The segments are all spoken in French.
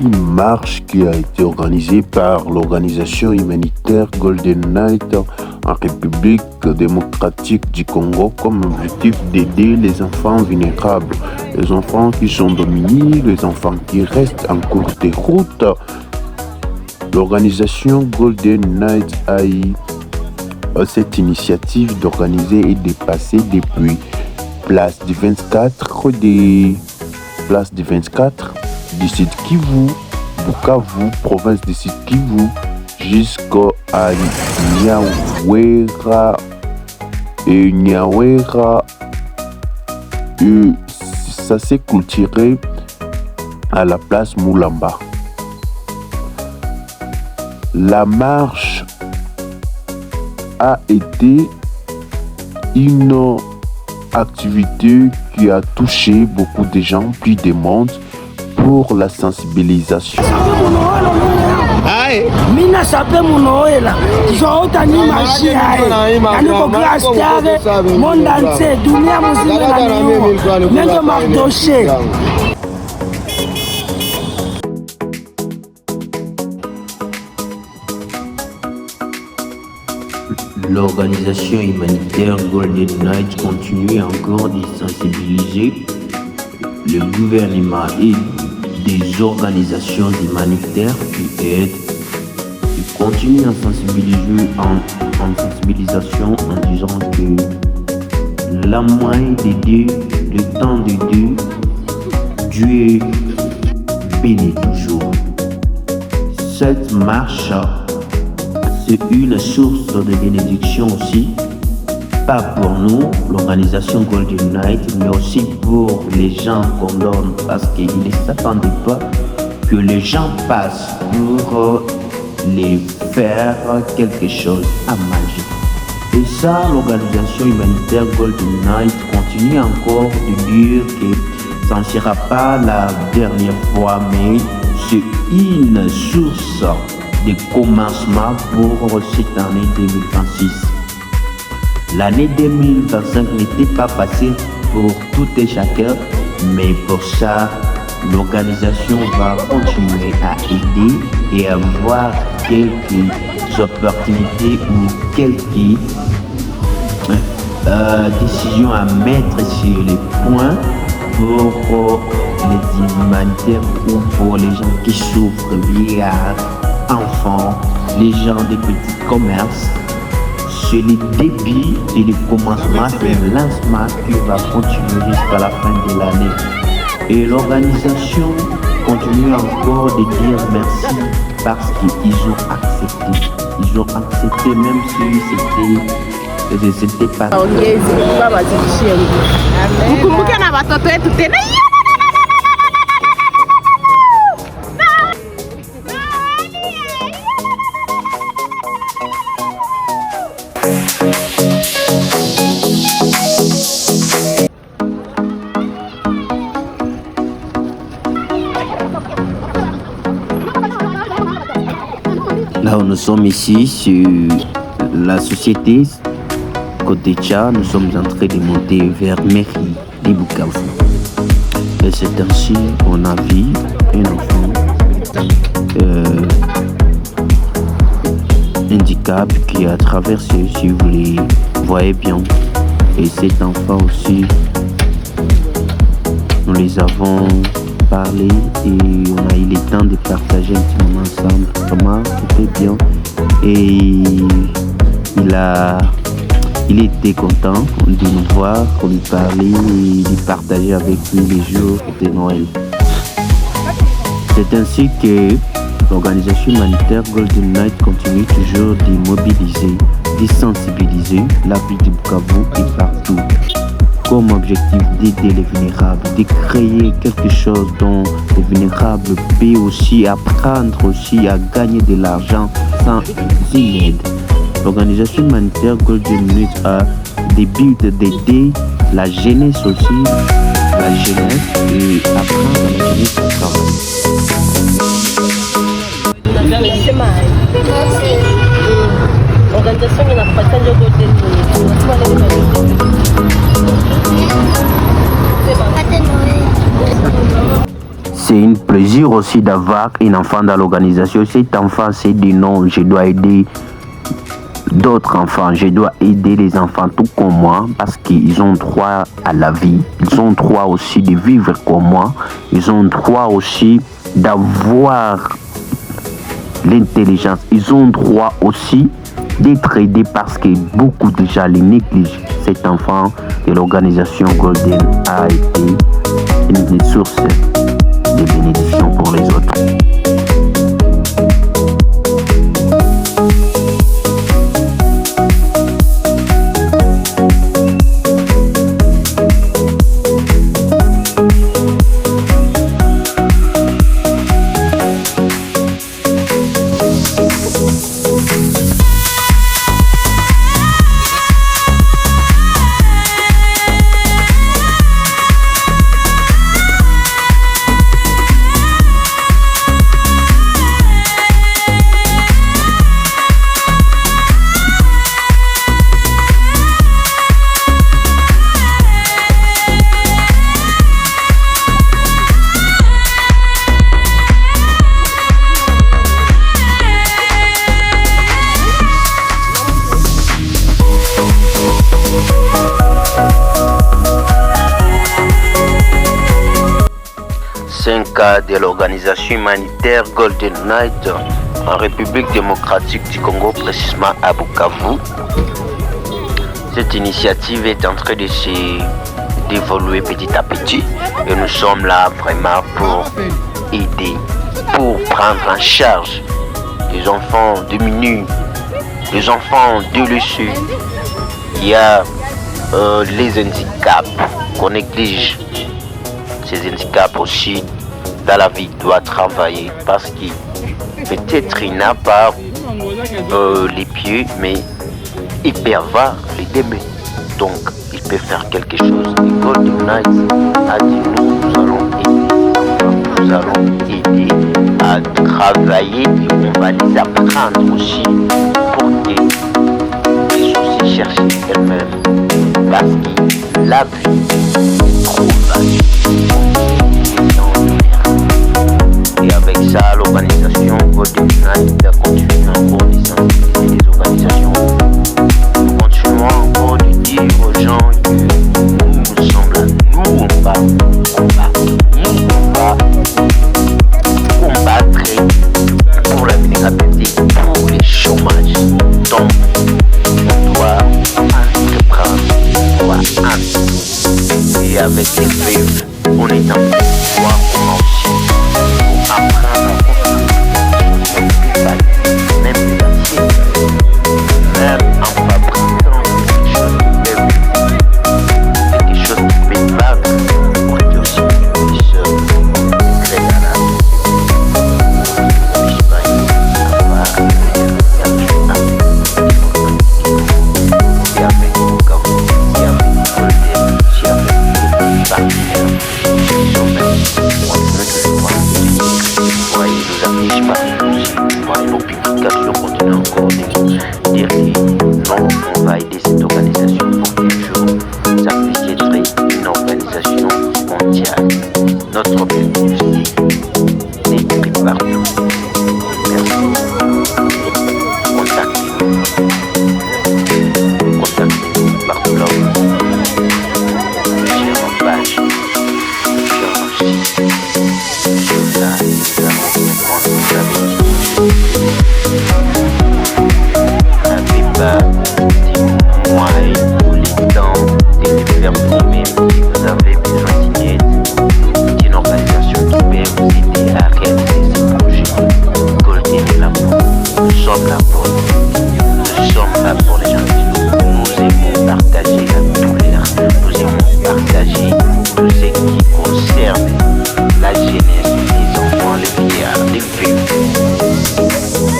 une marche qui a été organisée par l'organisation humanitaire Golden Night en République démocratique du Congo comme objectif d'aider les enfants vulnérables, les enfants qui sont dominés, les enfants qui restent en cours de route. L'organisation Golden Night a eu cette initiative d'organiser et de passer depuis place du 24 du Sud Kivu, Bukavu, province du Sud Kivu, jusqu'à Nyawera et Nyawera. Et ça s'est clôturé à la place Moulamba. La marche a été une activité qui a touché beaucoup de gens, plus de monde, pour la sensibilisation. Mina sape munoela jota ni maji hai aniko class tare monde entier dunia muzima na niyo nenge mardoche. L'organisation humanitaire Golden Night continue encore de sensibiliser le gouvernement et des organisations humanitaires qui aident. Ils continuent à sensibiliser en sensibilisation en disant que la moyen de Dieu, le temps de Dieu, Dieu est béni toujours. Cette marche, c'est une source de bénédiction aussi, pas pour nous, l'organisation Golden Night, mais aussi pour les gens qu'on donne, parce qu'ils ne s'attendaient pas que les gens passent pour les faire quelque chose à manger. Et ça, l'organisation humanitaire Golden Night continue encore de dire que ça ne sera pas la dernière fois, mais c'est une source de commencement pour cette année 2026. L'année 2025 n'était pas passée pour tout et chacun, mais pour ça, l'organisation va continuer à aider et avoir quelques opportunités ou quelques décisions à mettre sur les points pour les humanitaires ou pour les gens qui souffrent, vieillards, enfants, les gens des petits commerces. C'est le début et le commencement, c'est le lancement qui va continuer jusqu'à la fin de l'année. Et l'organisation continue encore de dire merci parce qu'ils ont accepté. Ils ont accepté même si c'était pas. Là où nous sommes ici sur la société Côté Tchad, nous sommes en train de monter vers Mairie de Bukavu. Et c'est ainsi qu'on a vu un enfant handicap qui a traversé, si vous les voyez bien. Et cet enfant aussi, nous les avons parlé et on a eu le temps de partager un petit moment ensemble. Vraiment, c'était bien. Et il était content de nous voir, de nous parler et de partager avec lui les jours de Noël. C'est ainsi que l'organisation humanitaire Golden Night continue toujours de mobiliser, de sensibiliser la ville de Bukavu et partout. Comme objectif d'aider les vulnérables, de créer quelque chose dont les vulnérables peuvent aussi apprendre aussi à gagner de l'argent sans aide. L'organisation humanitaire Golden Night a des buts d'aider la jeunesse aussi, la jeunesse et apprendre à la jeunesse à travailler. L'organisation inapatia Golden c'est un plaisir aussi d'avoir un enfant dans l'organisation. Cet enfant s'est dit non, je dois aider d'autres enfants, je dois aider les enfants tout comme moi parce qu'ils ont droit à la vie, ils ont droit aussi de vivre comme moi, ils ont droit aussi d'avoir l'intelligence, ils ont droit aussi d'être aidés parce que beaucoup de gens les négligent. Cet enfant de l'organisation Golden a été une source de bénédiction pour les autres. 5 cas de l'organisation humanitaire Golden Night en République démocratique du Congo, précisément à Bukavu. Cette initiative est en train de se développer petit à petit et nous sommes là vraiment pour aider, pour prendre en charge les enfants démunis, les enfants délaissés. Il y a les handicaps qu'on néglige. Ces handicaps aussi dans la vie doit travailler parce que peut-être il n'a pas les pieds mais il peut avoir les deux mains, donc il peut faire quelque chose. Et Golden Night a dit nous allons aider à travailler et on va les apprendre aussi pour qu'ils aussi chercher elles-mêmes parce que la vie est trop vaste. Et avec ça, l'organisation Golden Night continue encore de sensibiliser les organisations. Nous continuons encore de dire aux gens que nous sommes là, nous on va combattre pour la vulnérabilité, pour les chômages. Donc, on doit entreprendre, on doit entreprendre. Et avec les fèves, on est en train de voir comment aussi pour apprendre même des aciers, même en fabriquant quelque chose qui peut battre pour être aussi professeur très malade. Notre objectif, c'est d'être partout. Merci. Contactez-nous. Contactez-nous partout là où sur nos pages, sur nos sites. Là, nous allons prendre vous n'avez pas des moyens ou les temps de les faire vous-même si vous avez besoin d'aide. Organisation qui peut vous aider à réaliser ces projets. Golden est là pour nous. Nous sommes là pour nous. Nous sommes là pour les gens qui nous aimons partager la douleur. Nous aimons partager tout ce qui concerne la jeunesse, les enfants, les vieillards, les vieux.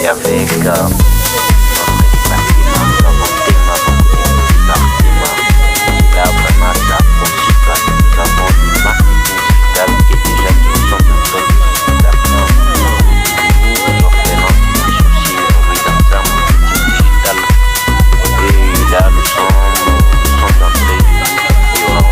Et avec notre département, nous avons tellement beaucoup de départements. Là, vraiment, ça poursuit pas. Nous avons une marque qui est déjà qui nous sont en train de d'apprendre. Nous orphelins qui nous aussi oui ensemble digital. Et là nous sommes en train de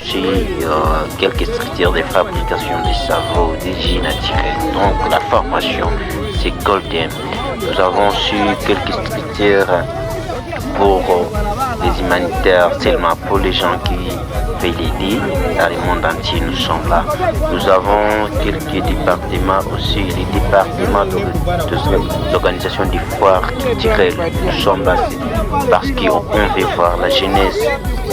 aussi quelques structures de fabrication des savons, des jeans naturels. Donc la formation, c'est Golden. Nous avons su quelques structures pour les humanitaires, seulement pour les gens qui veulent l'aider. Dans le monde entier, nous sommes là. Nous avons quelques départements aussi, les départements d'organisation des foires culturelles. Nous sommes là parce qu'on veut voir la jeunesse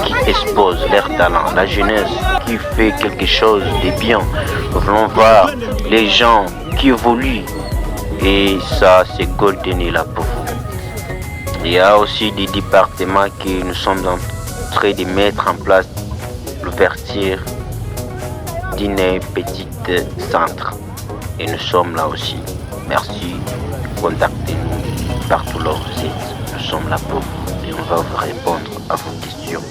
qui expose leur talent, la jeunesse qui fait quelque chose de bien. Nous voulons voir les gens qui évoluent. Et ça, c'est Golden est là pour vous. Il y a aussi des départements que nous sommes en train de mettre en place l'ouverture d'une petite centre. Et nous sommes là aussi. Merci. Contactez-nous partout là où vous êtes. Nous sommes là pour vous et on va vous répondre à vos questions.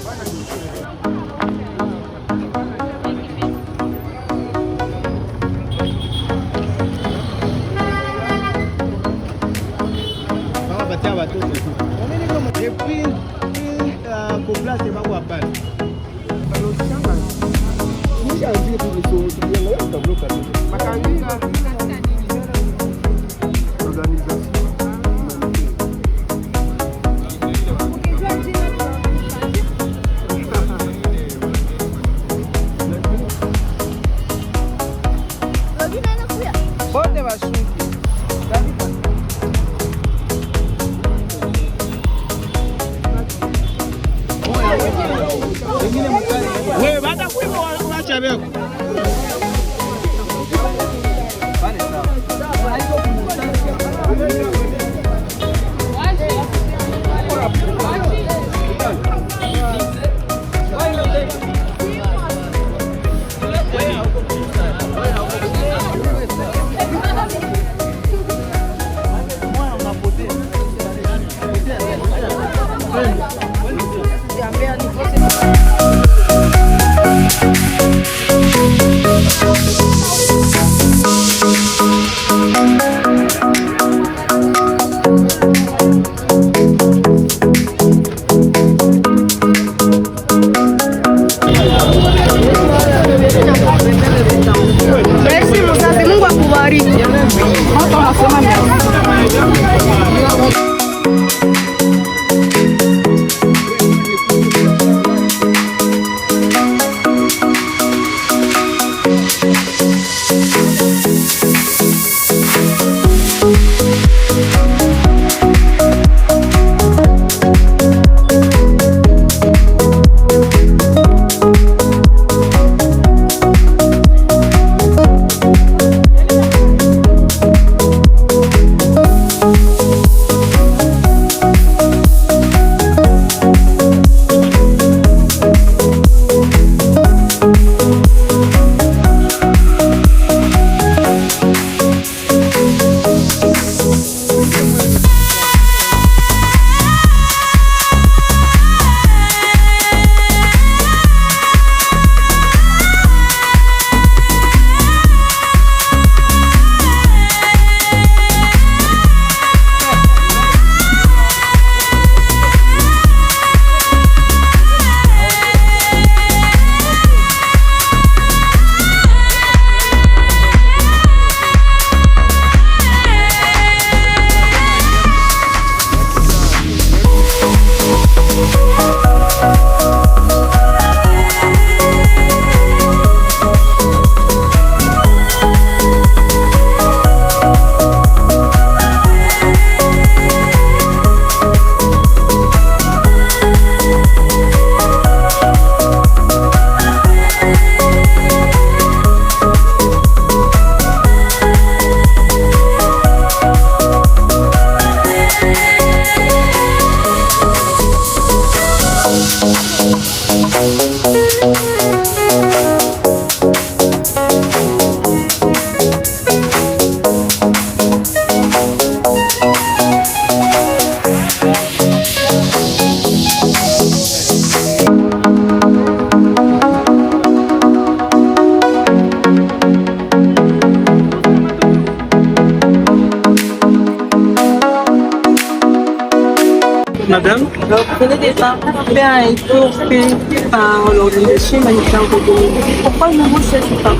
Madame? Donc, vous venez de faire un tour fait par l'organisation humanitaire Golden. Pourquoi le mot c'est pas?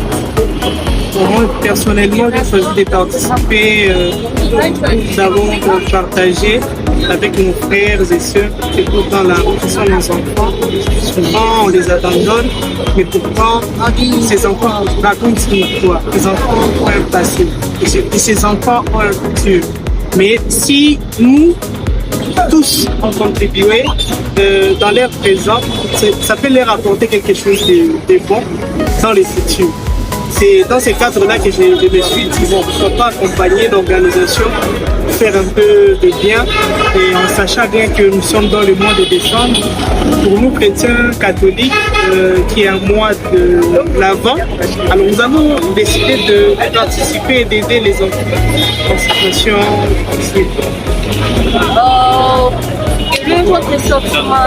Moi, personnellement, j'ai choisi de participer. Nous avons partagé avec nos frères et sœurs qui sont dans la rue, qui sont nos enfants. Souvent, on les abandonne, mais pourtant, ces enfants racontent une histoire. Les enfants ont un passé. Et ces enfants ont un futur. Mais si nous, tous, ont contribué dans leur présent, ça peut leur apporter quelque chose de bon dans le futur. C'est dans ces cadres-là que je me suis dit, bon, pourquoi pas accompagner l'organisation, faire un peu de bien, et en sachant bien que nous sommes dans le mois de décembre. Pour nous, chrétiens catholiques, qui est un mois de l'Avent, alors nous avons décidé de participer et d'aider les enfants en situation difficile. Quel est votre sentiment?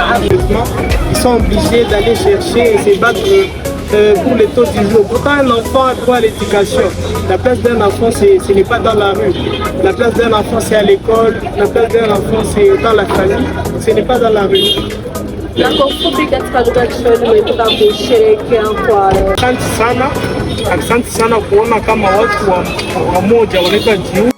Ils sont obligés d'aller chercher et se battre pour les taux du jour. Pourtant, un enfant a droit à l'éducation. La place d'un enfant, ce n'est pas dans la rue. La place d'un enfant, c'est à l'école. La place d'un enfant, c'est dans la famille. Ce n'est pas dans la rue. Asante sana kuona kama watu wamoja wanaweza jiunga